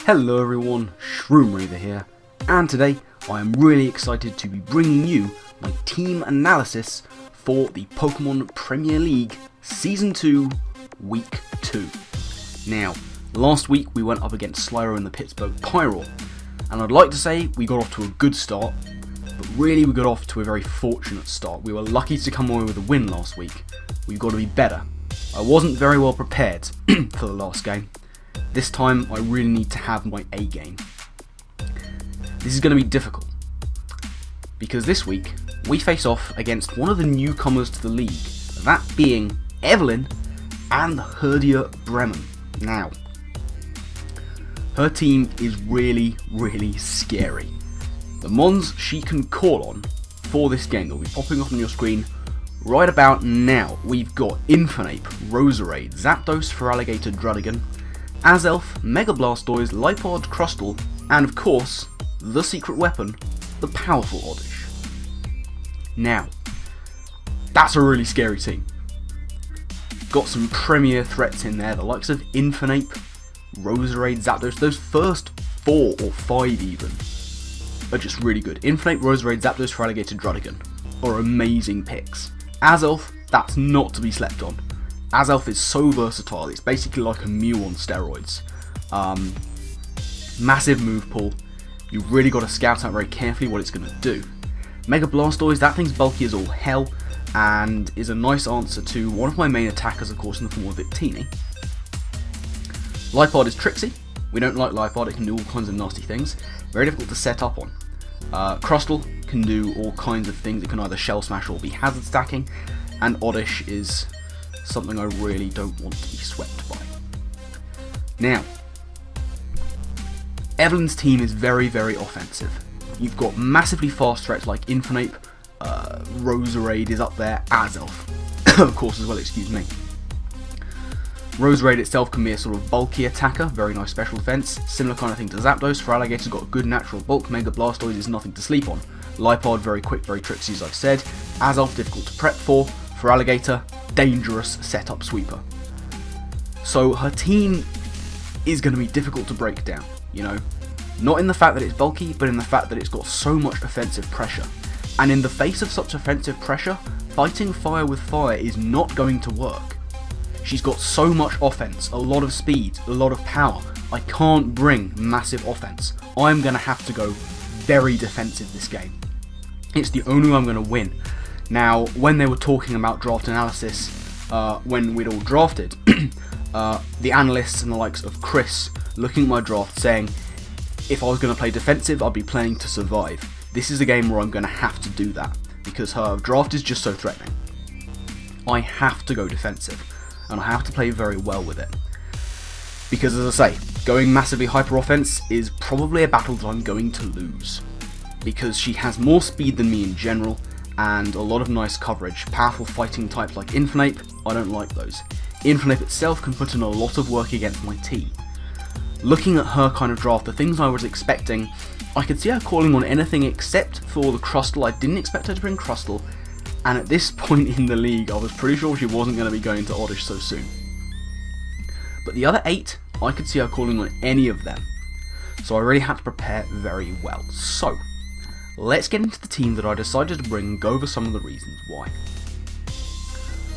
Hello everyone, Shroomraver here, and today I am really excited to be bringing you my team analysis for the Pokemon Premier League Season 2, Week 2. Now, last week we went up against Slyro and the Pittsburgh Pyroar, and I'd like to say we got off to a good start, but really we got off to a very fortunate start. We were lucky to come away with a win last week. We've got to be better. I wasn't very well prepared for the last game. This time I really need to have my A game. This is going to be difficult, because this week we face off against one of the newcomers to the league, that being Evelyn and Herdier Bremen. Now, her team is really scary. The mons she can call on for this game, they'll be popping up on your screen right about now. We've got Infernape, Roserade, Zapdos, Feraligatr, Druddigon, Azelf, Mega Blastoise, Lipod, Crustle, and of course, the secret weapon, the powerful Oddish. Now, that's a really scary team. Got some premier threats in there, the likes of Infernape, Roserade, Zapdos. Those first 4 or 5 even are just really good. Infernape, Roserade, Zapdos, Feraligatr, Druddigon are amazing picks. Azelf, that's not to be slept on. Azelf is so versatile, it's basically like a Mew on steroids. Massive move pool, you've really got to scout out very carefully what it's going to do. Mega Blastoise, that thing's bulky as all hell, and is a nice answer to one of my main attackers, of course, in the form of Victini. Lipod is tricksy, we don't like Lipod, it can do all kinds of nasty things, very difficult to set up on. Crustle can do all kinds of things, it can either shell smash or be hazard stacking, and Oddish is something I really don't want to be swept by. Now, Evelyn's team is very offensive. You've got massively fast threats like Infernape, Roserade is up there, Azelf, of course as well, excuse me. Roserade itself can be a sort of bulky attacker, very nice special defense, similar kind of thing to Zapdos. Feraligatr's got a good natural bulk, Mega Blastoise is nothing to sleep on. Lipod, very quick, very tricksy as I've said. Azelf, difficult to prep for. Feraligatr, dangerous setup sweeper. So her team is going to be difficult to break down, you know. Not in the fact that it's bulky, but in the fact that it's got so much offensive pressure. And in the face of such offensive pressure, fighting fire with fire is not going to work. She's got so much offense, a lot of speed, a lot of power. I can't bring massive offense. I'm going to have to go very defensive this game. It's the only way I'm going to win. Now, when they were talking about draft analysis, when we'd all drafted, the analysts and the likes of Chris looking at my draft saying, if I was going to play defensive, I'd be playing to survive. This is a game where I'm going to have to do that, because her draft is just so threatening. I have to go defensive, and I have to play very well with it. Because as I say, going massively hyper offense is probably a battle that I'm going to lose. Because she has more speed than me in general, and a lot of nice coverage. Powerful fighting types like Infernape, I don't like those. Infernape itself can put in a lot of work against my team. Looking at her kind of draft, the things I was expecting, I could see her calling on anything except for the Crustle. I didn't expect her to bring Crustle, and at this point in the league I was pretty sure she wasn't going to be going to Oddish so soon. But the other 8, I could see her calling on any of them, so I really had to prepare very well. So, let's get into the team that I decided to bring and go over some of the reasons why.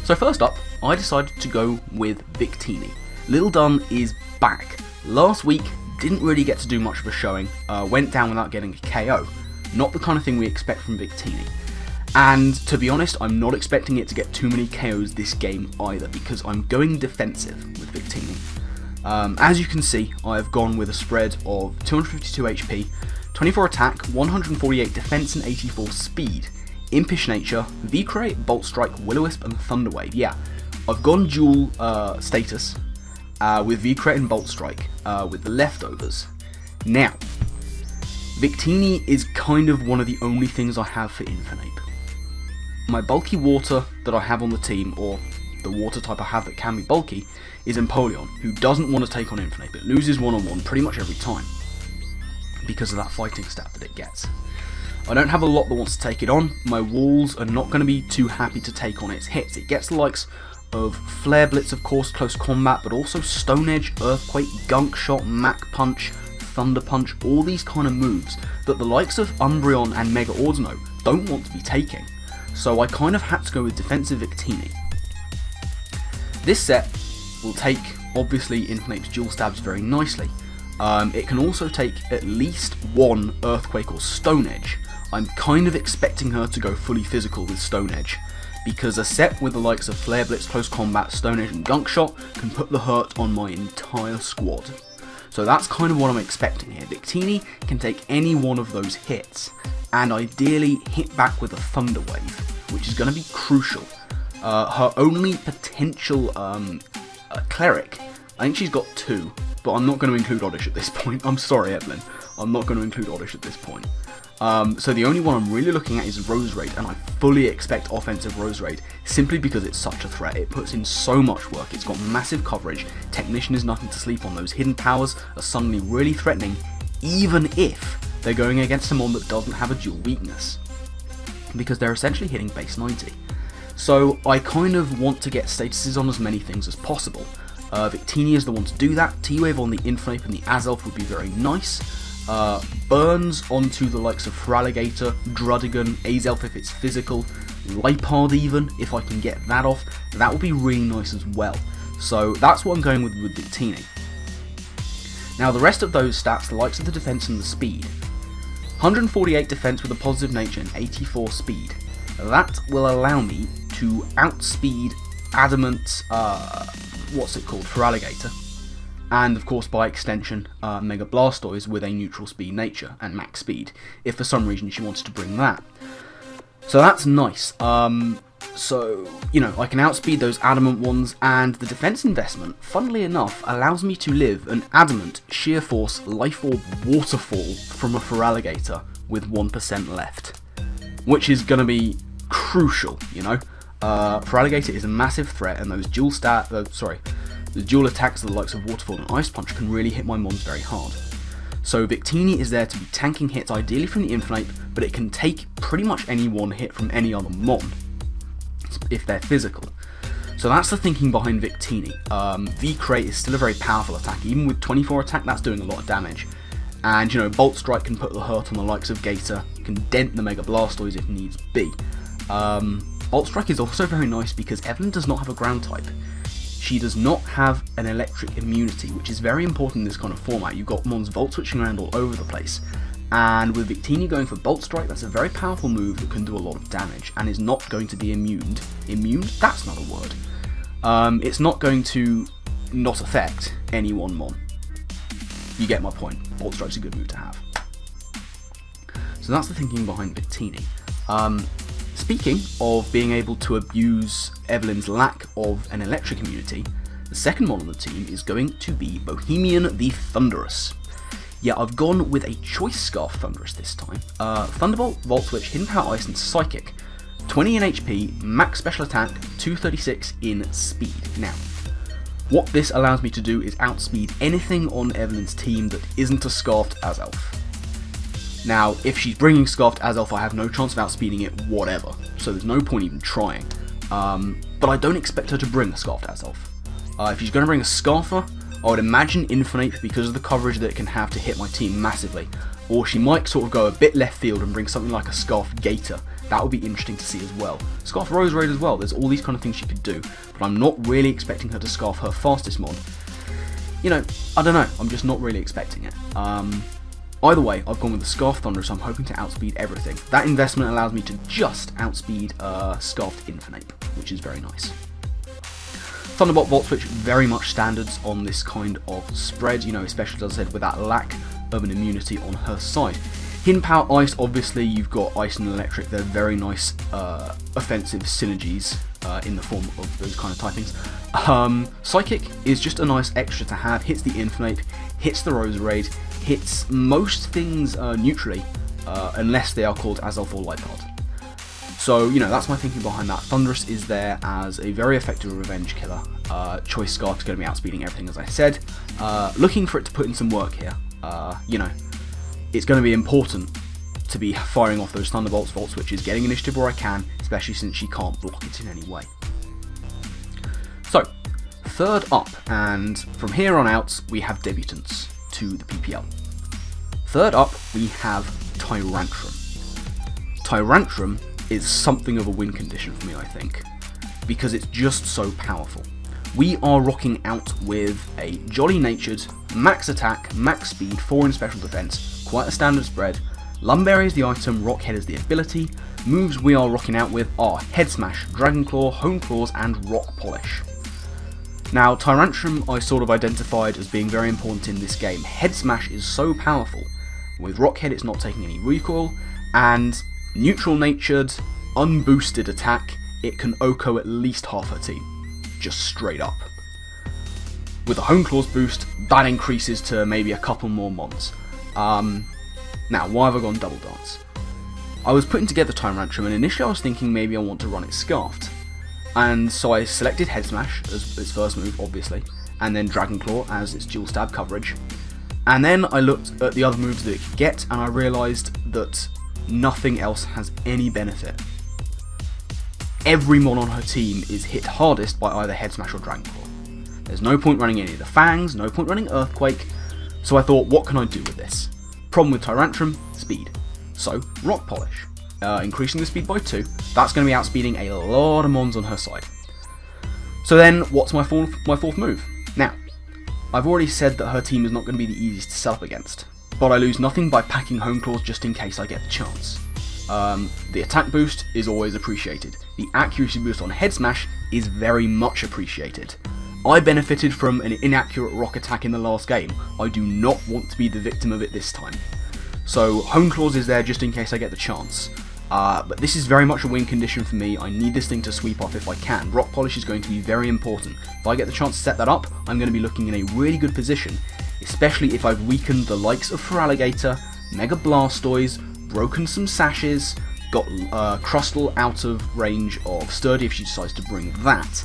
So first up, I decided to go with Victini. Little Dun is back. Last week, didn't really get to do much of a showing, went down without getting a KO. Not the kind of thing we expect from Victini. And to be honest, I'm not expecting it to get too many KOs this game either, because I'm going defensive with Victini. As you can see, I've gone with a spread of 252 HP, 24 attack, 148 defense and 84 speed, Impish Nature, V-Cray, Bolt Strike, Will-O-Wisp and Thunder Wave. Yeah, I've gone dual status with V-Cray and Bolt Strike with the leftovers. Now, Victini is kind of one of the only things I have for Infernape. My bulky water that I have on the team, or the water type I have that can be bulky, is Empoleon, who doesn't want to take on Infernape. It loses one-on-one pretty much every time, because of that fighting stat that it gets. I don't have a lot that wants to take it on. My walls are not going to be too happy to take on its hits. It gets the likes of Flare Blitz, of course, close combat, but also Stone Edge, Earthquake, Gunk Shot, Mach Punch, Thunder Punch, all these kind of moves that the likes of Umbreon and Mega Ordino don't want to be taking. So I kind of had to go with defensive Victini. This set will take, obviously, Infernape's dual stabs very nicely. It can also take at least one Earthquake or Stone Edge. I'm kind of expecting her to go fully physical with Stone Edge, because a set with the likes of Flare Blitz, Close Combat, Stone Edge and Gunk Shot can put the hurt on my entire squad. So that's kind of what I'm expecting here. Victini can take any one of those hits, and ideally hit back with a Thunder Wave, which is going to be crucial. Her only potential Cleric, I think she's got 2, but I'm not going to include Oddish at this point. I'm sorry, Evelyn, I'm not going to include Oddish at this point. So the only one I'm really looking at is Roserade, and I fully expect offensive Roserade, simply because it's such a threat. It puts in so much work, it's got massive coverage, Technician is nothing to sleep on, those hidden powers are suddenly really threatening, even if they're going against someone that doesn't have a dual weakness, because they're essentially hitting base 90. So I kind of want to get statuses on as many things as possible. Victini is the one to do that. T-Wave on the Infernape and the Azelf would be very nice. Burns onto the likes of Feraligatr, Druddigon, Azelf if it's physical, Lipard even, if I can get that off, that would be really nice as well. So that's what I'm going with Victini. Now the rest of those stats, the likes of the defense and the speed. 148 defense with a positive nature and 84 speed. That will allow me to outspeed Adamant, Feraligatr. And of course by extension Mega Blastoise with a neutral speed nature and max speed, if for some reason she wanted to bring that. So that's nice. So, you know, I can outspeed those Adamant ones, and the defense investment, funnily enough, allows me to live an Adamant, Sheer Force, Life Orb, Waterfall from a Feraligatr with 1% left. Which is going to be crucial, you know. Feraligatr is a massive threat, and those the dual attacks of the likes of Waterfall and Ice Punch can really hit my mons very hard. So Victini is there to be tanking hits, ideally from the Infernape, but it can take pretty much any one hit from any other mon, if they're physical. So that's the thinking behind Victini. V-Crate is still a very powerful attack, even with 24 attack that's doing a lot of damage. And you know, Bolt Strike can put the hurt on the likes of Gator, can dent the Mega Blastoise if needs be. Bolt Strike is also very nice because Evelyn does not have a ground type. She does not have an electric immunity, which is very important in this kind of format. You've got mons Volt switching around all over the place. And with Victini going for Bolt Strike, that's a very powerful move that can do a lot of damage and is not going to be immune? That's not a word. It's not going to not affect any one mon. You get my point. Bolt Strike's a good move to have. So that's the thinking behind Victini. Speaking of being able to abuse Evelyn's lack of an electric immunity, the second mon on the team is going to be Bohemian the Thundurus. Yeah, I've gone with a Choice Scarf Thundurus this time. Thunderbolt, Volt Switch, Hidden Power Ice and Psychic. 20 in HP, max special attack, 236 in speed. Now, what this allows me to do is outspeed anything on Evelyn's team that isn't a Scarfed Azelf. Now, if she's bringing Scarfed Azelf, I have no chance of outspeeding it whatever, so there's no point even trying. But I don't expect her to bring a Scarfed Azelf. If she's going to bring a Scarfer, I would imagine Infernape because of the coverage that it can have to hit my team massively. Or she might sort of go a bit left field and bring something like a Scarf Gator. That would be interesting to see as well. Scarf Roserade as well, there's all these kind of things she could do, but I'm not really expecting her to Scarf her fastest mon. You know, I don't know, I'm just not really expecting it. Either way, I've gone with the Scarf Thunder, so I'm hoping to outspeed everything. That investment allows me to just outspeed Scarfed Infernape, which is very nice. Thunderbolt Volt Switch, very much standards on this kind of spread, you know, especially as I said, with that lack of an immunity on her side. Hidden Power Ice, obviously you've got Ice and Electric, they're very nice offensive synergies in the form of those kind of typings. Psychic is just a nice extra to have, hits the Infernape, hits the Roserade, hits most things neutrally, unless they are called Azelf or Lipard. So, you know, that's my thinking behind that. Thundurus is there as a very effective revenge killer. Choice Scarf is going to be outspeeding everything, as I said. Looking for it to put in some work here. You know, it's going to be important to be firing off those Thunderbolts, Volt Switches, getting initiative where I can, especially since she can't block it in any way. So, third up, and from here on out, we have debutants to the PPL. Third up, we have Tyrantrum. Tyrantrum is something of a win condition for me, I think, because it's just so powerful. We are rocking out with a jolly natured, max attack, max speed, 4 in special defense, quite a standard spread. Lumberry is the item, Rockhead is the ability. Moves we are rocking out with are Head Smash, Dragon Claw, Hone Claws, and Rock Polish. Now, Tyrantrum I sort of identified as being very important in this game. Head Smash is so powerful. With Rockhead it's not taking any recoil, and neutral natured, unboosted attack, it can OHKO at least half her team. Just straight up. With a Hone Claws boost, that increases to maybe a couple more mons. Now, why have I gone Double Dance? I was putting together Tyrantrum, and initially I was thinking maybe I want to run it Scarfed. And so I selected Head Smash as its first move, obviously, and then Dragon Claw as its dual stab coverage. And then I looked at the other moves that it could get, and I realised that nothing else has any benefit. Every mon on her team is hit hardest by either Head Smash or Dragon Claw. There's no point running any of the Fangs, no point running Earthquake, so I thought, what can I do with this? Problem with Tyrantrum, speed. So, Rock Polish. Increasing the speed by 2, that's going to be outspeeding a lot of mons on her side. So then, what's my fourth move? Now, I've already said that her team is not going to be the easiest to set up against, but I lose nothing by packing Hone Claws just in case I get the chance. The attack boost is always appreciated. The accuracy boost on Head Smash is very much appreciated. I benefited from an inaccurate rock attack in the last game. I do not want to be the victim of it this time. So Hone Claws is there just in case I get the chance. But this is very much a win condition for me. I need this thing to sweep off if I can. Rock Polish is going to be very important. If I get the chance to set that up, I'm going to be looking in a really good position, especially if I've weakened the likes of Feraligatr, Mega Blastoise, broken some sashes, got Crustle out of range of Sturdy if she decides to bring that,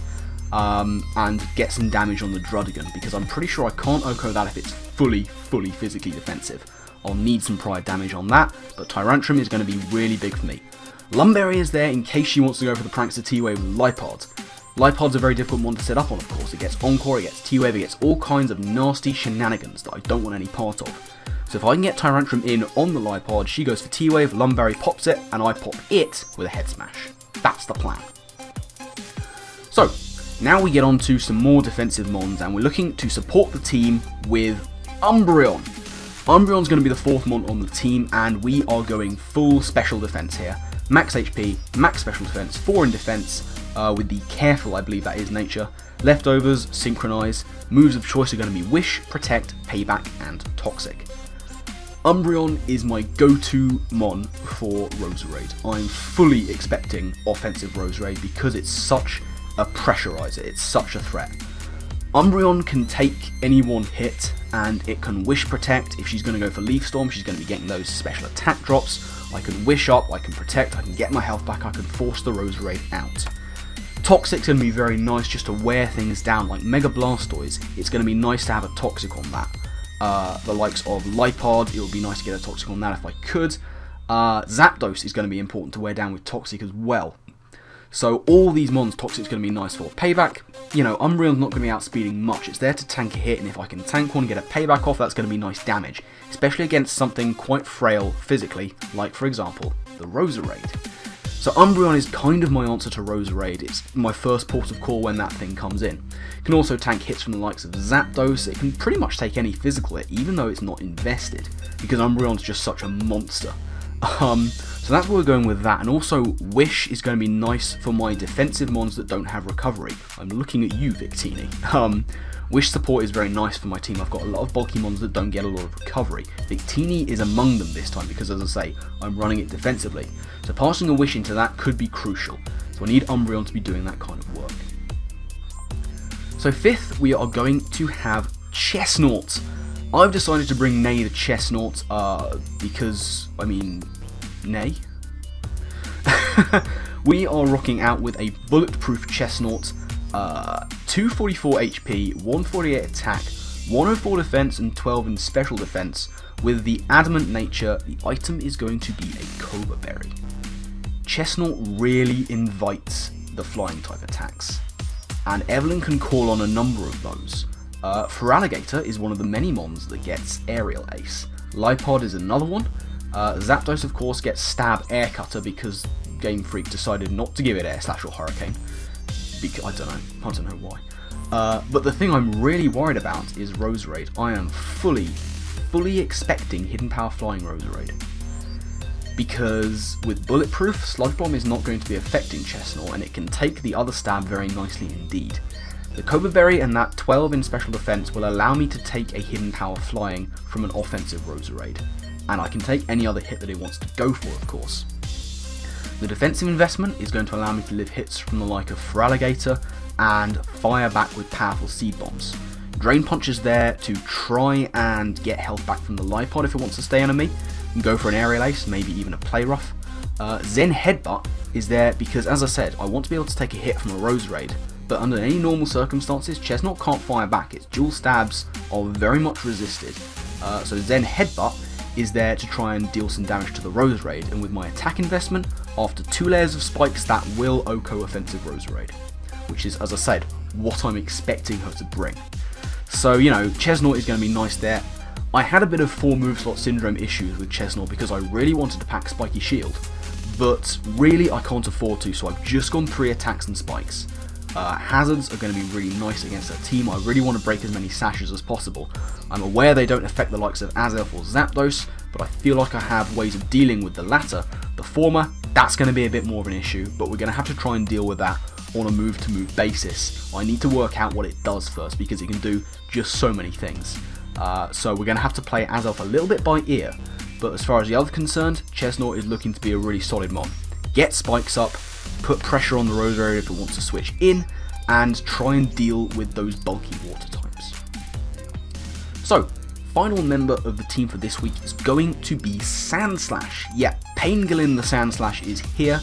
and get some damage on the Druddigon, because I'm pretty sure I can't OHKO that if it's fully physically defensive. I'll need some prior damage on that, but Tyrantrum is going to be really big for me. Lumberry is there in case she wants to go for the Prankster T-Wave with Lipard. Lipard's a very difficult one to set up on, of course. It gets Encore, it gets T-Wave, it gets all kinds of nasty shenanigans that I don't want any part of. So if I can get Tyrantrum in on the Lipard, she goes for T-Wave, Lumberry pops it, and I pop it with a Head Smash. That's the plan. So, now we get on to some more defensive mons, and we're looking to support the team with Umbreon. Umbreon's going to be the fourth mon on the team, and we are going full special defense here. Max HP, max special defense, 4 in defense, with the Careful, I believe that is, nature. Leftovers, Synchronize. Moves of choice are going to be Wish, Protect, Payback, and Toxic. Umbreon is my go-to mon for Roserade. I'm fully expecting offensive Roserade because it's such a pressurizer, it's such a threat. Umbreon can take any one hit, and it can Wish Protect. If she's going to go for Leaf Storm, she's going to be getting those special attack drops. I can Wish up, I can Protect, I can get my health back, I can force the Roserade out. Toxic's going to be very nice just to wear things down, like Mega Blastoise. It's going to be nice to have a Toxic on that. The likes of Lipard, it would be nice to get a Toxic on that if I could. Zapdos is going to be important to wear down with Toxic as well. So all these mons, Toxic's going to be nice for. Payback, you know, Umbreon's not going to be outspeeding much. It's there to tank a hit, and if I can tank one and get a payback off, that's going to be nice damage. Especially against something quite frail physically, like, for example, the Roserade. So Umbreon is kind of my answer to Roserade. It's my first port of call when that thing comes in. It can also tank hits from the likes of Zapdos. It can pretty much take any physical hit, even though it's not invested, because Umbreon's just such a monster. So that's where we're going with that, and also Wish is going to be nice for my defensive mons that don't have recovery. I'm looking at you, Victini. Wish support is very nice for my team. I've got a lot of bulky mons that don't get a lot of recovery. Victini is among them this time because, as I say, I'm running it defensively. So passing a Wish into that could be crucial. So I need Umbreon to be doing that kind of work. So fifth, we are going to have Chestnut. I've decided to bring Nay the Chestnut because, I mean, Nay? We are rocking out with a bulletproof Chestnut, 244 HP, 148 attack, 104 defense, and 12 in special defense. With the adamant nature, the item is going to be a Cobra Berry. Chestnut really invites the flying type attacks, and Evelyn can call on a number of those. Feraligatr is one of the many mons that gets Aerial Ace. Lipod is another one. Zapdos, of course, gets Stab Air Cutter because Game Freak decided not to give it Air Slash or Hurricane. Because, I don't know why. But the thing I'm really worried about is Roserade. I am fully expecting Hidden Power Flying Roserade. Because with Bulletproof, Sludge Bomb is not going to be affecting Chestnut, and it can take the other stab very nicely indeed. The Cobra Berry and that 12 in special defense will allow me to take a Hidden Power Flying from an offensive Roserade, and I can take any other hit that it wants to go for, of course. The defensive investment is going to allow me to live hits from the like of Feraligatr and fire back with powerful Seed Bombs. Drain Punch is there to try and get health back from the Lipod if it wants to stay on me, and go for an Aerial Ace, maybe even a Play Rough. Zen Headbutt is there because, as I said, I want to be able to take a hit from a Roserade, but under any normal circumstances, Chestnut can't fire back. Its dual stabs are very much resisted. So Zen Headbutt is there to try and deal some damage to the Roserade, and with my attack investment, after 2 layers of spikes, that will OHKO offensive Roserade, which is, as I said, what I'm expecting her to bring. So, you know, Chestnut is going to be nice there. I had a bit of 4 move slot syndrome issues with Chestnut because I really wanted to pack Spiky Shield, but really I can't afford to, so I've just gone 3 attacks and spikes. Hazards are going to be really nice against that team. I really want to break as many sashes as possible. I'm aware they don't affect the likes of Azelf or Zapdos, but I feel like I have ways of dealing with the latter. The former, that's going to be a bit more of an issue, but we're going to have to try and deal with that on a move-to-move basis. I need to work out what it does first, because it can do just so many things. So we're going to have to play Azelf a little bit by ear, but as far as the other concerned, Chestnut is looking to be a really solid mon. Get spikes up, put pressure on the Roserade if it wants to switch in, and try and deal with those bulky water types. So, final member of the team for this week is going to be Sandslash. Yeah, Paingalin the Sandslash is here.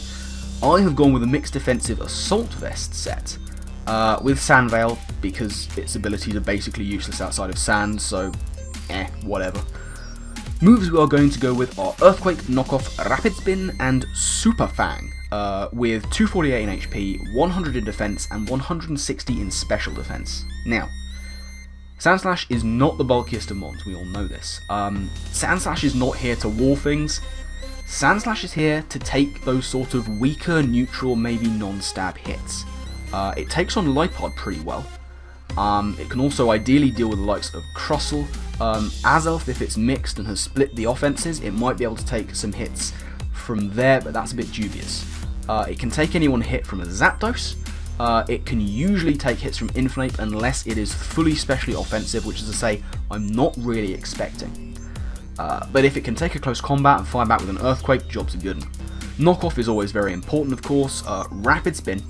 I have gone with a mixed defensive Assault Vest set, with Sandveil, because its abilities are basically useless outside of sand, so whatever. Moves we are going to go with are Earthquake, Knockoff, Rapid Spin, and Super Fang, with 248 in HP, 100 in defense, and 160 in special defense. Now, Sandslash is not the bulkiest of mons, we all know this. Sandslash is not here to wall things. Sandslash is here to take those sort of weaker, neutral, maybe non-stab hits. It takes on Lipod pretty well. It can also ideally deal with the likes of Crustle. Azelf, if it's mixed and has split the offenses, it might be able to take some hits from there, but that's a bit dubious. It can take anyone hit from a Zapdos. It can usually take hits from Inflape unless it is fully specially offensive, which is to say, I'm not really expecting. But if it can take a close combat and fire back with an Earthquake, jobs are good. Knockoff is always very important, of course. Rapid Spin,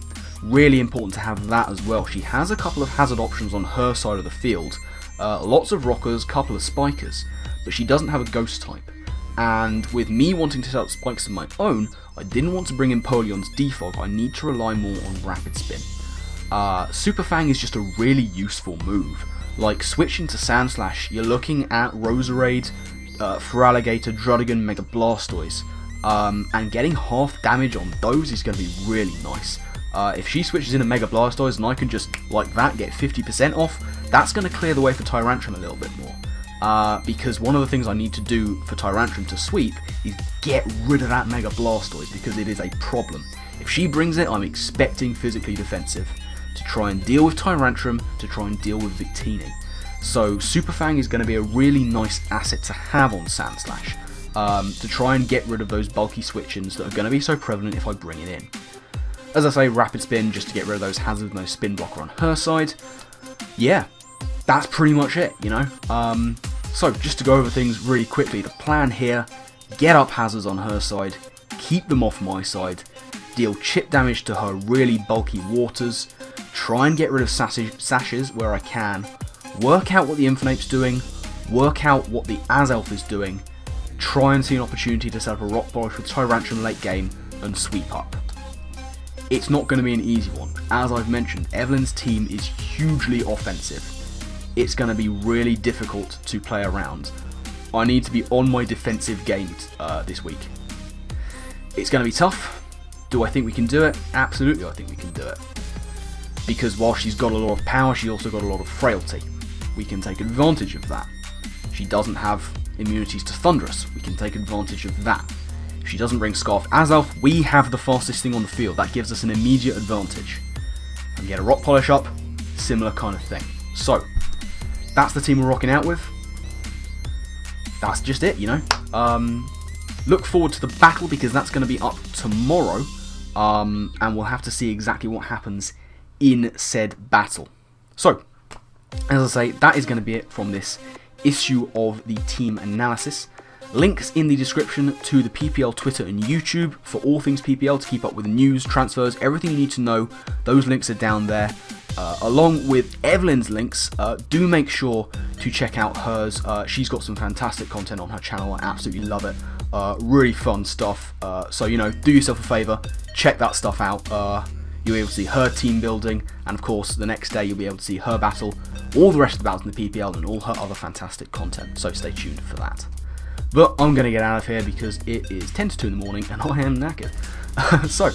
really important to have that as well. She has a couple of hazard options on her side of the field. Lots of Rockers, couple of Spikers, but she doesn't have a Ghost type. And with me wanting to set up spikes of my own, I didn't want to bring in Poleon's Defog. I need to rely more on Rapid Spin. Super Fang is just a really useful move. Like switching to Sandslash, you're looking at Roserade, Feraligatr, Druddigon, Mega Blastoise, and getting half damage on those is going to be really nice. If she switches in a Mega Blastoise and I can just, like that, get 50% off, that's going to clear the way for Tyrantrum a little bit more. Because one of the things I need to do for Tyrantrum to sweep is get rid of that Mega Blastoise, because it is a problem. If she brings it, I'm expecting physically defensive to try and deal with Tyrantrum, to try and deal with Victini. So Super Fang is going to be a really nice asset to have on Sandslash, to try and get rid of those bulky switch-ins that are going to be so prevalent if I bring it in. As I say, Rapid Spin just to get rid of those hazards, no spin blocker on her side. Yeah, that's pretty much it, you know. So just to go over things really quickly, the plan here, get up hazards on her side, keep them off my side, deal chip damage to her really bulky waters, try and get rid of sashes where I can, work out what the Infernape's doing, work out what the Azelf is doing, try and see an opportunity to set up a Rock Polish with Tyrantrum late game, and sweep up. It's not going to be an easy one. As I've mentioned, Evelyn's team is hugely offensive. It's going to be really difficult to play around. I need to be on my defensive game this week. It's going to be tough. Do I think we can do it? Absolutely, I think we can do it. Because while she's got a lot of power, she's also got a lot of frailty. We can take advantage of that. She doesn't have immunities to Thundurus. We can take advantage of that. If she doesn't bring Scarf Azalf, we have the fastest thing on the field. That gives us an immediate advantage. And get a Rock Polish up, similar kind of thing. So, that's the team we're rocking out with. That's just it, you know. Look forward to the battle because that's going to be up tomorrow. And we'll have to see exactly what happens in said battle. So, as I say, that is going to be it from this issue of the team analysis. Links in the description to the PPL Twitter and YouTube for all things PPL to keep up with the news, transfers, everything you need to know. Those links are down there. Along with Evelyn's links, do make sure to check out hers. She's got some fantastic content on her channel. I absolutely love it. Really fun stuff. So, you know, do yourself a favour, check that stuff out. You'll be able to see her team building, and of course, the next day you'll be able to see her battle, all the rest of the battles in the PPL, and all her other fantastic content. So stay tuned for that. But I'm going to get out of here because it is 10 to 2 in the morning and I am knackered. So,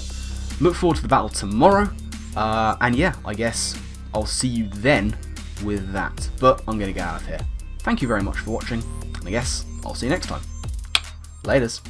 look forward to the battle tomorrow. And yeah, I guess I'll see you then with that. But I'm going to get out of here. Thank you very much for watching. And I guess I'll see you next time. Laters.